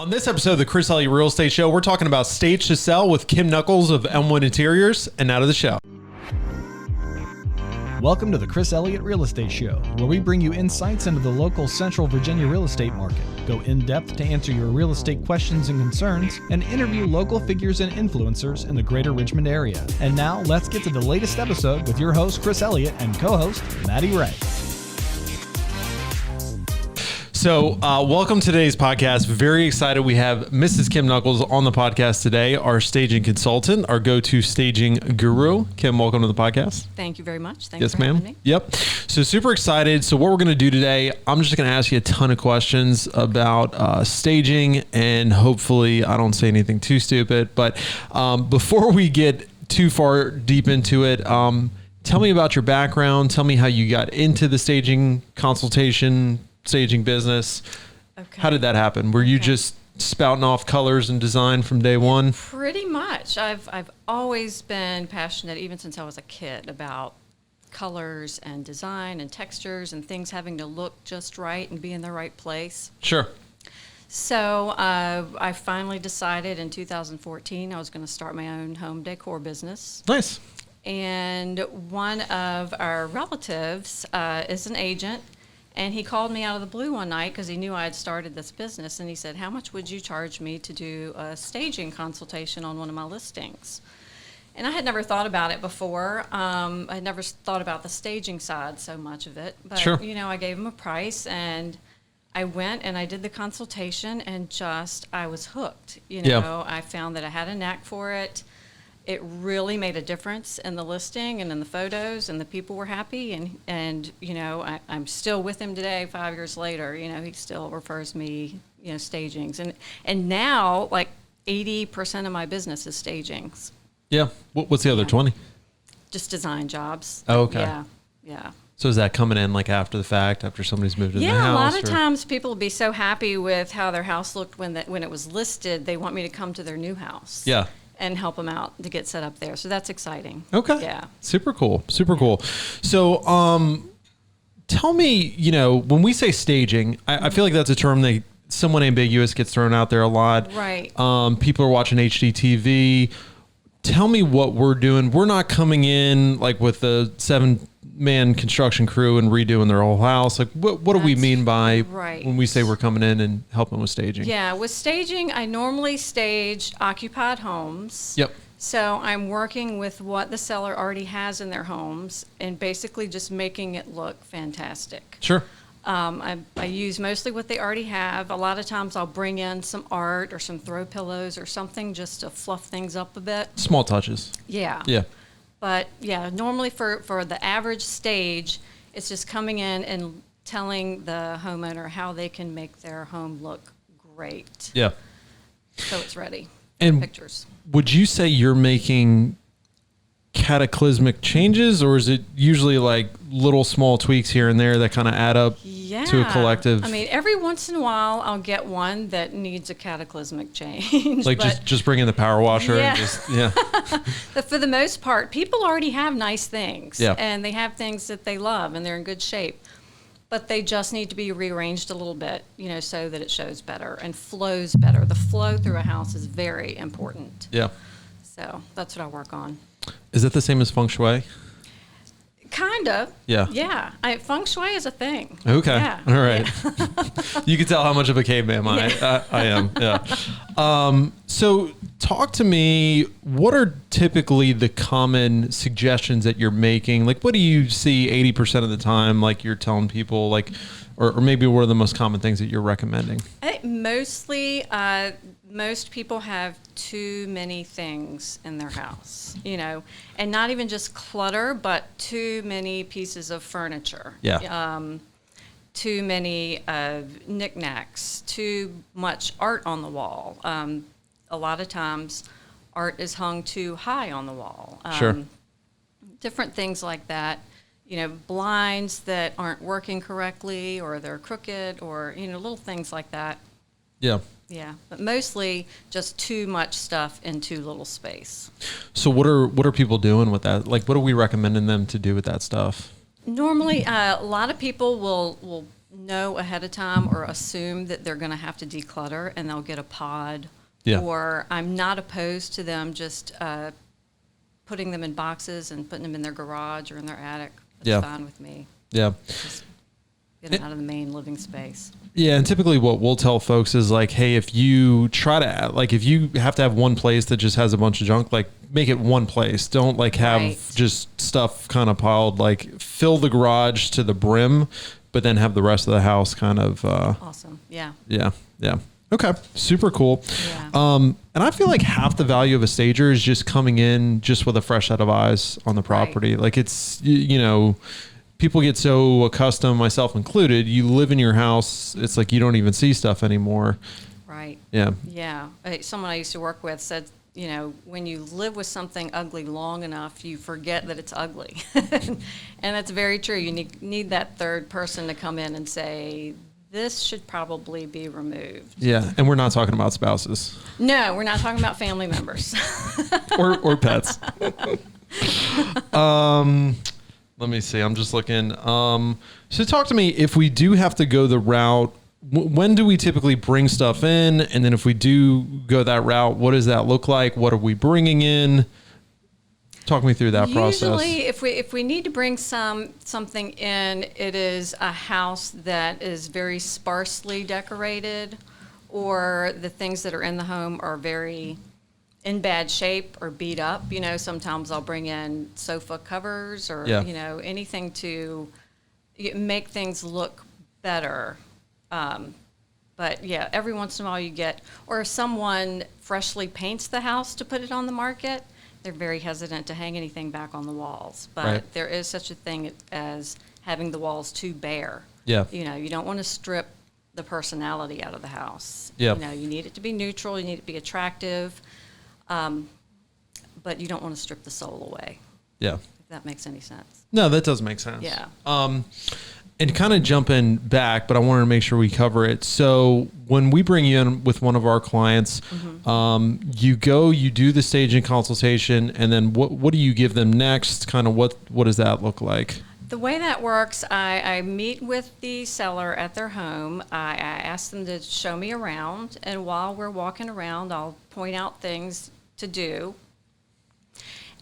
On this episode of the Chris Elliott Real Estate Show, we're talking about stage to sell with Kim Nuckols of Elmwood Interiors. And now to the show. Welcome to the Chris Elliott Real Estate Show, where we bring you insights into the local Central Virginia real estate market, go in depth to answer your real estate questions and concerns, and interview local figures and influencers in the greater Richmond area. And now let's get to the latest episode with your host, Chris Elliott, and co-host, Maddie Ray. So welcome to today's podcast. Very excited. We have Mrs. Kim Nuckols on the podcast today, our staging consultant, our go-to staging guru. Kim, welcome to the podcast. Thank you very much. Thanks for having me. Yep. So super excited. So what we're going to do today, I'm just going to ask you a ton of questions about staging, and hopefully I don't say anything too stupid. But before we get too far deep into it, tell me about your background. Tell me how you got into the staging consultation, staging business. Okay. How did that happen? Were you just spouting off colors and design from day one? Pretty much. I've always been passionate, even since I was a kid, about colors and design and textures and things having to look just right and be in the right place. Sure. So I finally decided in 2014 I was going to start my own home decor business. Nice. And one of our relatives is an agent. And he called me out of the blue one night because he knew I had started this business. And he said, "How much would you charge me to do a staging consultation on one of my listings?" And I had never thought about it before. I had never thought about the staging side so much of it. But, sure. You know, I gave him a price and I went and I did the consultation and I was hooked. You know, I found that I had a knack for it. It really made a difference in the listing and in the photos, and the people were happy. And you know, I'm still with him today, 5 years later. You know, he still refers me, you know, stagings. And now, like 80% of my business is stagings. Yeah. What's the other 20? Just design jobs. Oh, okay. Yeah. So is that coming in like after the fact, after somebody's moved in the house? Yeah, a lot of times people will be so happy with how their house looked when it was listed, they want me to come to their new house. Yeah. And help them out to get set up there. So that's exciting. Okay. Yeah. Super cool. Super cool. So tell me, you know, when we say staging, I feel like that's a term that somewhat ambiguous gets thrown out there a lot. Right. People are watching HDTV. Tell me what we're doing. We're not coming in like with a 7-man construction crew and redoing their whole house. Like what do we mean by when we say we're coming in and helping with staging? Yeah, with staging, I normally stage occupied homes. Yep. So I'm working with what the seller already has in their homes and basically just making it look fantastic. Sure. I use mostly what they already have. A lot of times I'll bring in some art or some throw pillows or something just to fluff things up a bit. Small touches. Yeah. Yeah. But yeah, normally for the average stage, it's just coming in and telling the homeowner how they can make their home look great. Yeah. So it's ready. And pictures. Would you say you're making cataclysmic changes, or is it usually like little small tweaks here and there that kind of add up to a collective? I mean, every once in a while I'll get one that needs a cataclysmic change. Like just bring in the power washer and But for the most part, people already have nice things. Yeah. And they have things that they love and they're in good shape. But they just need to be rearranged a little bit, you know, so that it shows better and flows better. The flow through a house is very important. Yeah. So that's what I work on. Is that the same as feng shui? Kind of. Yeah. Yeah. Feng shui is a thing. Okay. Yeah. All right. Yeah. You can tell how much of a caveman I am. Yeah. So talk to me, what are typically the common suggestions that you're making? Like, what do you see 80% of the time, like you're telling people, like, or maybe what are the most common things that you're recommending? I think mostly, most people have too many things in their house, you know, and not even just clutter, but too many pieces of furniture. Yeah. Too many knickknacks, too much art on the wall. A lot of times art is hung too high on the wall. Sure. Different things like that. You know, blinds that aren't working correctly, or they're crooked, or, you know, little things like that. Yeah. Yeah, but mostly just too much stuff in too little space. So what are people doing with that? Like, what are we recommending them to do with that stuff? Normally, a lot of people will know ahead of time or assume that they're going to have to declutter and they'll get a pod. Yeah. Or I'm not opposed to them just putting them in boxes and putting them in their garage or in their attic. That's fine with me. Yeah. Just get them out of the main living space. Yeah, and typically what we'll tell folks is like, hey, if you try to, like, if you have to have one place that just has a bunch of junk, like, make it one place. Don't, like, have just stuff kind of piled, like, fill the garage to the brim, but then have the rest of the house kind of. Awesome. Yeah. Yeah. Yeah. Okay. Super cool. Yeah. And I feel like half the value of a stager is just coming in just with a fresh set of eyes on the property. Like, it's, you know, people get so accustomed, myself included, you live in your house, it's like you don't even see stuff anymore. Right. Yeah. Yeah. Someone I used to work with said, you know, when you live with something ugly long enough, you forget that it's ugly. And that's very true. You need that third person to come in and say, this should probably be removed. Yeah. And we're not talking about spouses. No, we're not talking about family members. or pets. Let me see. I'm just looking. So talk to me, if we do have to go the route, when do we typically bring stuff in? And then if we do go that route, what does that look like? What are we bringing in? Talk me through that process. Usually, if we need to bring something in, it is a house that is very sparsely decorated, or the things that are in the home are very in bad shape or beat up. You know, sometimes I'll bring in sofa covers or, you know, anything to make things look better. But yeah, every once in a while you get, or if someone freshly paints the house to put it on the market, they're very hesitant to hang anything back on the walls. But there is such a thing as having the walls too bare. Yeah. You know, you don't want to strip the personality out of the house. Yeah. You know, you need it to be neutral, you need it to be attractive. But you don't want to strip the soul away. Yeah. If that makes any sense. No, that does make sense. Yeah. And kind of jumping back, but I wanted to make sure we cover it. So when we bring you in with one of our clients, you do the staging consultation, and then what do you give them next? Kind of what does that look like? The way that works, I meet with the seller at their home. I ask them to show me around, and while we're walking around, I'll point out things to do.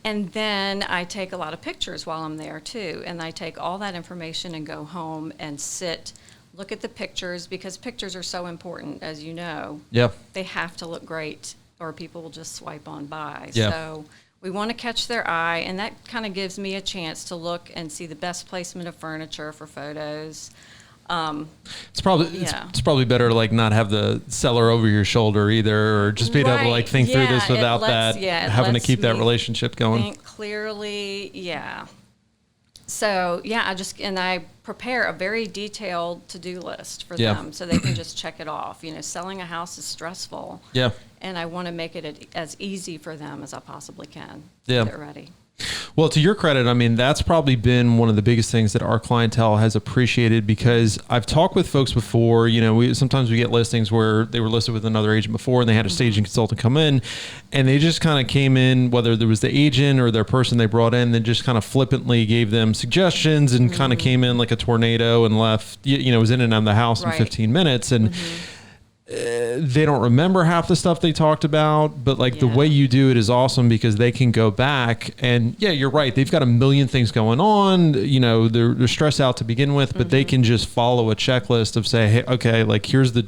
And then I take a lot of pictures while I'm there too. And I take all that information and go home and look at the pictures, because pictures are so important, as you know. Yep. They have to look great or people will just swipe on by. Yep. So we want to catch their eye, and that kind of gives me a chance to look and see the best placement of furniture for photos. It's probably better to like not have the seller over your shoulder either, or just be able to like think through this without having to keep that relationship going. Think clearly, So I prepare a very detailed to-do list for them, so they can just check it off. You know, selling a house is stressful. Yeah. And I want to make it as easy for them as I possibly can. Yeah. Get ready. Well, to your credit, I mean, that's probably been one of the biggest things that our clientele has appreciated, because I've talked with folks before, you know, sometimes we get listings where they were listed with another agent before and they had a staging consultant come in, and they just kind of came in, whether there was the agent or their person they brought in, they just kind of flippantly gave them suggestions and kind of came in like a tornado and left, you know, was in and out of the house in 15 minutes. And they don't remember half the stuff they talked about, but like the way you do it is awesome, because they can go back and you're right. They've got a million things going on, you know, they're stressed out to begin with, but they can just follow a checklist of say, hey, okay, like here's the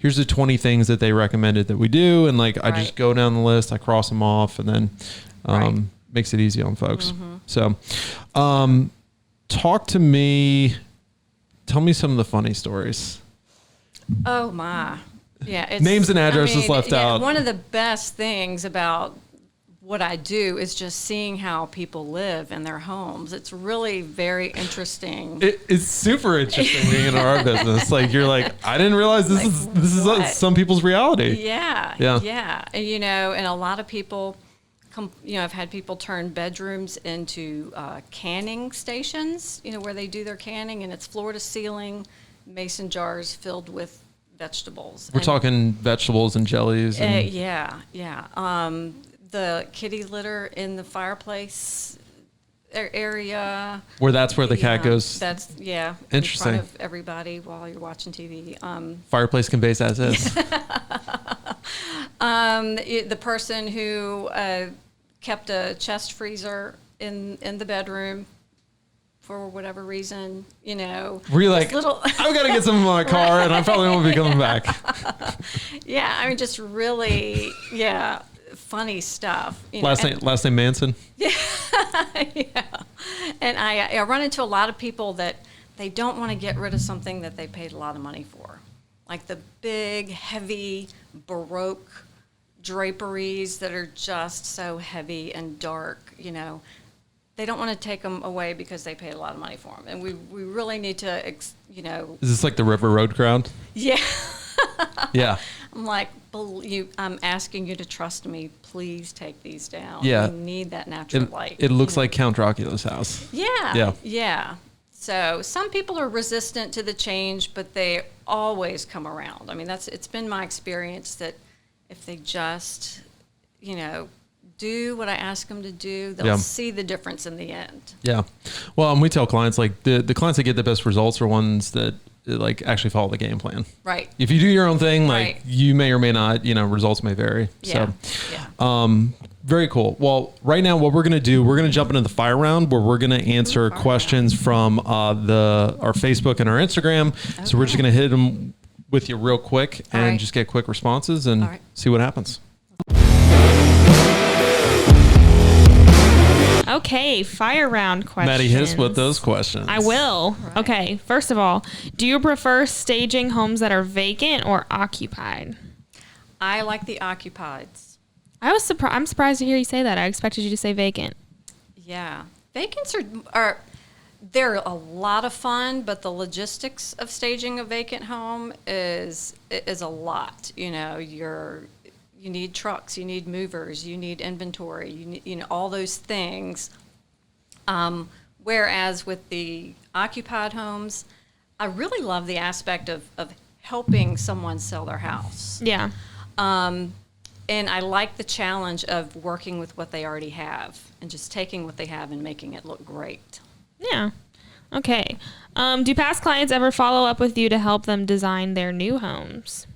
20 things that they recommended that we do. And like, I just go down the list, I cross them off, and then, makes it easy on folks. So, talk to me, tell me some of the funny stories. Oh my. Yeah, it's, names and addresses left out. One of the best things about what I do is just seeing how people live in their homes. It's really very interesting. It's super interesting being in our business. Like, you're like, I didn't realize this is some people's reality. Yeah. And, you know, and a lot of people, you know, I've had people turn bedrooms into canning stations, you know, where they do their canning, and it's floor to ceiling, mason jars filled with vegetables. We're talking vegetables and jellies. And the kitty litter in the fireplace area. That's where the cat goes. That's Interesting. in front of everybody while you're watching TV. Fireplace can base as is. The person who kept a chest freezer in the bedroom for whatever reason, Were you like, little I've got to get some in my car, and I probably won't be coming back. Yeah, I mean, just really, funny stuff. Last name Manson. Yeah. And I run into a lot of people that they don't want to get rid of something that they paid a lot of money for, like the big, heavy, Baroque draperies that are just so heavy and dark. They don't want to take them away because they paid a lot of money for them, and we really need to, Is this like the River Road crowd? Yeah. Yeah. I'm like, I'm asking you to trust me. Please take these down. Yeah. We need that natural light. It looks like Count Dracula's house. Yeah. Yeah. So some people are resistant to the change, but they always come around. I mean, it's been my experience that if they just, do what I ask them to do, they'll see the difference in the end. Yeah. Well, and we tell clients, like, the clients that get the best results are ones that like actually follow the game plan. Right. If you do your own thing, like Right. you may or may not, results may vary. Yeah. So, very cool. Well, right now what we're going to do, we're going to jump into the fire round where we're going to answer questions from our Facebook and our Instagram. Okay. So we're just going to hit them with you real quick and just get quick responses and see what happens. Okay, fire round questions. Maddie, hit us with those questions. I will. Right. Okay, first of all, do you prefer staging homes that are vacant or occupied? I like the occupieds. I'm surprised to hear you say that. I expected you to say vacant. Yeah. Vacants are they're a lot of fun, but the logistics of staging a vacant home is a lot. You need trucks, you need movers, you need inventory, you need all those things. Whereas with the occupied homes, I really love the aspect of helping someone sell their house. Yeah. And I like the challenge of working with what they already have and just taking what they have and making it look great. Yeah. Okay. Do past clients ever follow up with you to help them design their new homes?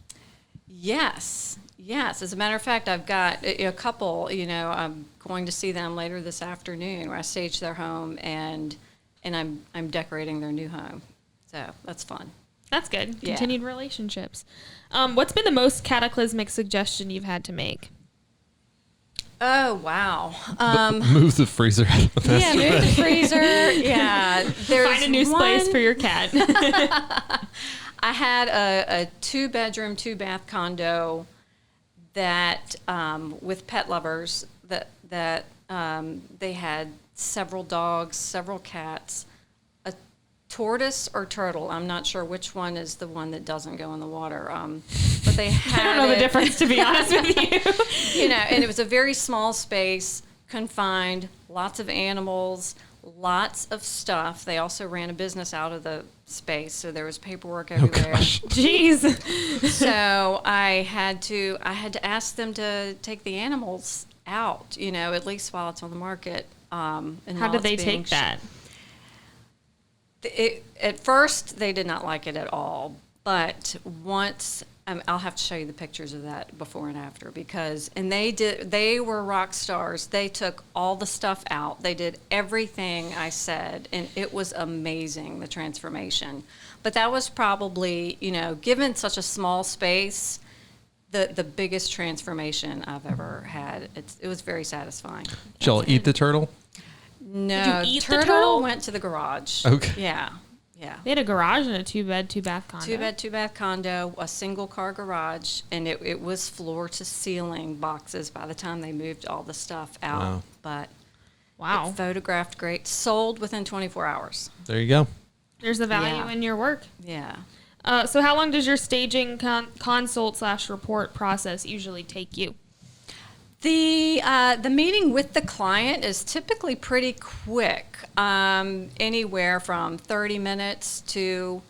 Yes. As a matter of fact, I've got a couple, I'm going to see them later this afternoon where I stage their home and I'm decorating their new home. So that's fun. That's good. Yeah. Continued relationships. What's been the most cataclysmic suggestion you've had to make? Oh, wow. Move the freezer out of the Yeah, move the freezer. Yeah. Find a new space for your cat. I had a 2-bedroom, 2-bath condo that with pet lovers that they had several dogs, several cats, a tortoise or turtle. I'm not sure which one is the one that doesn't go in the water. But they had I don't know the difference, to be honest with you. And it was a very small space, confined, lots of animals, lots of stuff. They also ran a business out of the space, so there was paperwork everywhere. Jeez. So I had to ask them to take the animals out, at least while it's on the market. And how did they take that? At first, they did not like it at all. But once, I'll have to show you the pictures of that before and after they were rock stars. They took all the stuff out. They did everything I said, and it was amazing, the transformation. But that was probably, given such a small space, the biggest transformation I've ever had. It was very satisfying. Did y'all eat the turtle? No, Did you eat the turtle? Went to the garage. Okay. Yeah. They had a garage and a 2-bed, 2-bath condo. 2-bed, 2-bath condo, a single-car garage, and it was floor-to-ceiling boxes by the time they moved all the stuff out. Wow. But Wow. it photographed great. Sold within 24 hours. There you go. There's the value in your work. Yeah. So how long does your staging consult/report process usually take you? The meeting with the client is typically pretty quick, anywhere from 30 minutes to,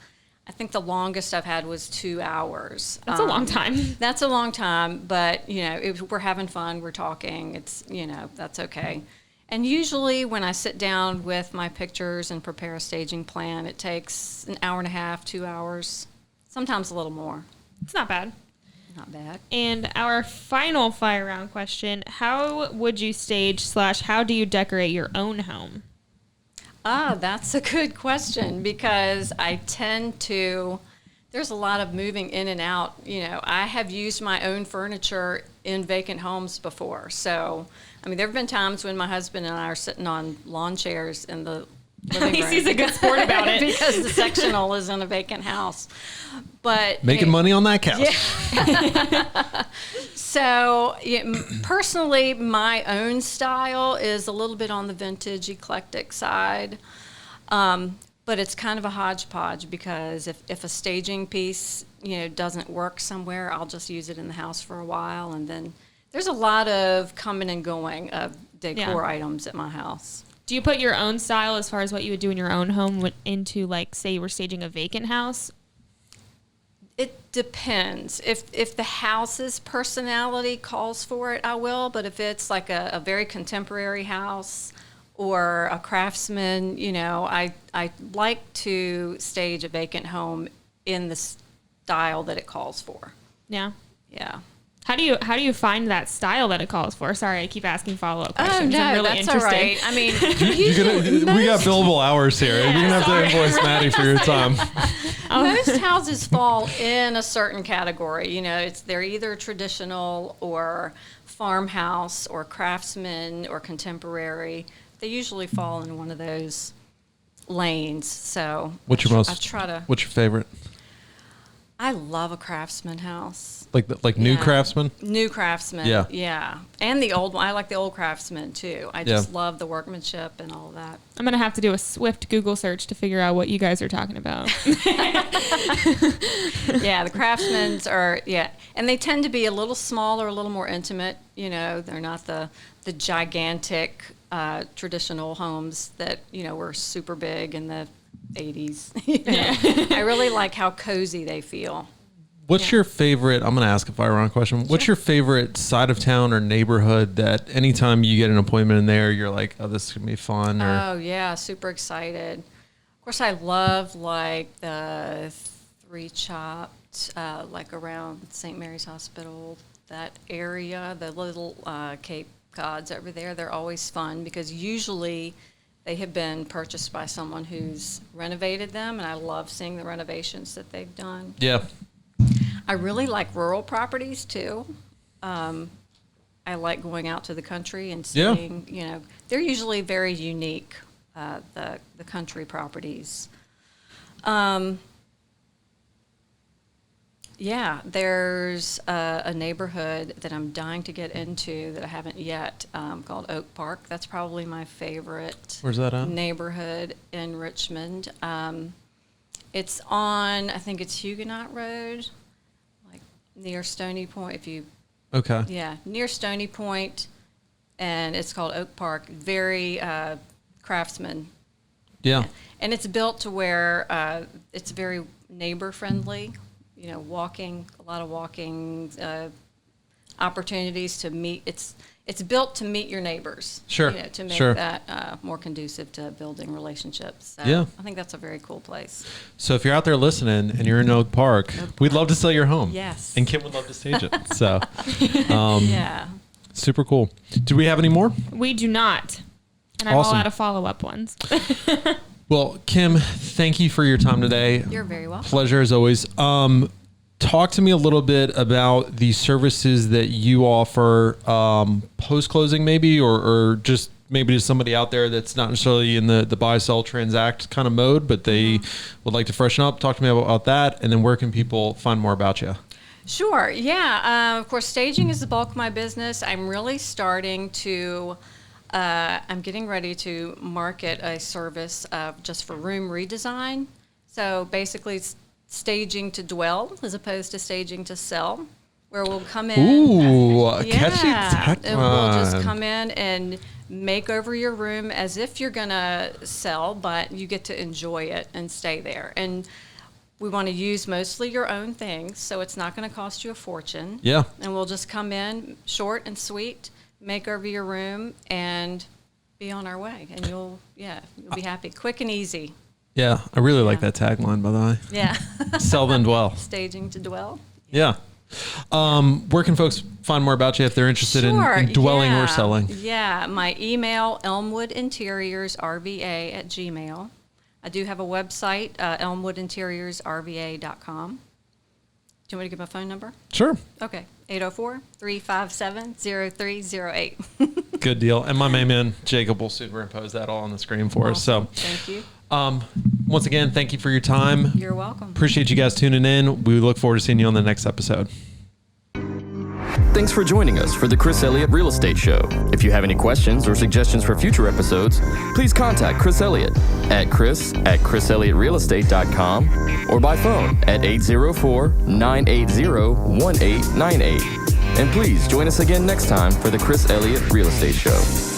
I think the longest I've had was 2 hours. That's a long time. That's a long time, but if we're having fun, we're talking, it's, that's okay. And usually when I sit down with my pictures and prepare a staging plan, it takes an hour and a half, 2 hours, sometimes a little more. It's not bad. Not bad. And our final fire round question, how would you stage / how do you decorate your own home? That's a good question because I tend to, there's a lot of moving in and out. You know, I have used my own furniture in vacant homes before. So, I mean, there have been times when my husband and I are sitting on lawn chairs in the living room. He's a good sport about it. Because the sectional is in a vacant house. But Making money on that couch. Yeah. So, personally, my own style is a little bit on the vintage, eclectic side. But it's kind of a hodgepodge because if a staging piece, doesn't work somewhere, I'll just use it in the house for a while. And then there's a lot of coming and going of decor items at my house. Do you put your own style as far as what you would do in your own home into, like, say you were staging a vacant house? It depends. If the house's personality calls for it, I will. But if it's like a very contemporary house or a craftsman, I like to stage a vacant home in the style that it calls for. Yeah. Yeah. How do you find that style that it calls for? Sorry, I keep asking follow-up questions. Oh, no, I'm really that's interested. all right. I mean, We got billable hours here. You're going to have to invoice Maddie for your time. Most houses fall in a certain category. They're either traditional or farmhouse or craftsman or contemporary. They usually fall in one of those lanes. So What's your favorite? I love a craftsman house. Like new craftsman? New craftsman. Yeah. And the old one. I like the old craftsman too. I just love the workmanship and all of that. I'm going to have to do a swift Google search to figure out what you guys are talking about. Yeah, the craftsmen's are, and they tend to be a little smaller, a little more intimate. They're not the gigantic traditional homes that, were super big in the 80s. I really like how cozy they feel. What's your favorite, I'm going to ask a fire round question. What's your favorite side of town or neighborhood that anytime you get an appointment in there, you're like, oh, this is going to be fun? Or... Oh, yeah, super excited. Of course, I love like the Three Chopped, like around St. Mary's Hospital, that area, the little Cape Cods over there. They're always fun because usually they have been purchased by someone who's renovated them, and I love seeing the renovations that they've done. Yeah. I really like rural properties too. I like going out to the country and seeing, they're usually very unique, the country properties. There's a neighborhood that I'm dying to get into that I haven't yet, called Oak Park. That's probably my favorite. Where's that at? Neighborhood in Richmond. It's on, I think it's Huguenot Road, like near Stony Point. Near Stony Point, and it's called Oak Park. Very craftsman. Yeah. And it's built to where it's very neighbor friendly. A lot of walking opportunities to meet. It's built to meet your neighbors. Sure. To make that more conducive to building relationships. So I think that's a very cool place. So if you're out there listening and you're in Oak Park, we'd love to sell your home. Yes. And Kim would love to stage it. So, yeah. Super cool. Do we have any more? We do not. And I'm all out of follow-up ones. Well, Kim, thank you for your time today. You're very welcome. Pleasure as always. Talk to me a little bit about the services that you offer post-closing maybe, or just maybe to somebody out there that's not necessarily in the buy, sell, transact kind of mode, but they would like to freshen up. Talk to me about that, and then where can people find more about you? Sure. Yeah. Of course, staging is the bulk of my business. I'm really starting to... I'm getting ready to market a service just for room redesign. So basically, it's staging to dwell as opposed to staging to sell, where we'll come in. Ooh, catchy tagline. And we'll just come in and make over your room as if you're going to sell, but you get to enjoy it and stay there. And we want to use mostly your own things, so it's not going to cost you a fortune. Yeah. And we'll just come in short and sweet, make over your room, and be on our way, and you'll be happy. Quick and easy. Yeah, I really like that tagline, by the way. Yeah. Sell then dwell. Staging to dwell. Yeah. Where can folks find more about you if they're interested in dwelling or selling? Yeah, my email, elmwoodinteriorsrva@gmail. I do have a website, elmwoodinteriorsrva.com. Do you want me to give my phone number? Sure. Okay, 804-357-0308. Good deal. And my main man, Jacob, will superimpose that all on the screen for us. So, thank you. Once again, thank you for your time. You're welcome. Appreciate you guys tuning in. We look forward to seeing you on the next episode. Thanks for joining us for the Chris Elliott Real Estate Show. If you have any questions or suggestions for future episodes, please contact Chris Elliott at chris@chriselliottrealestate.com or by phone at 804-980-1898. And please join us again next time for the Chris Elliott Real Estate Show.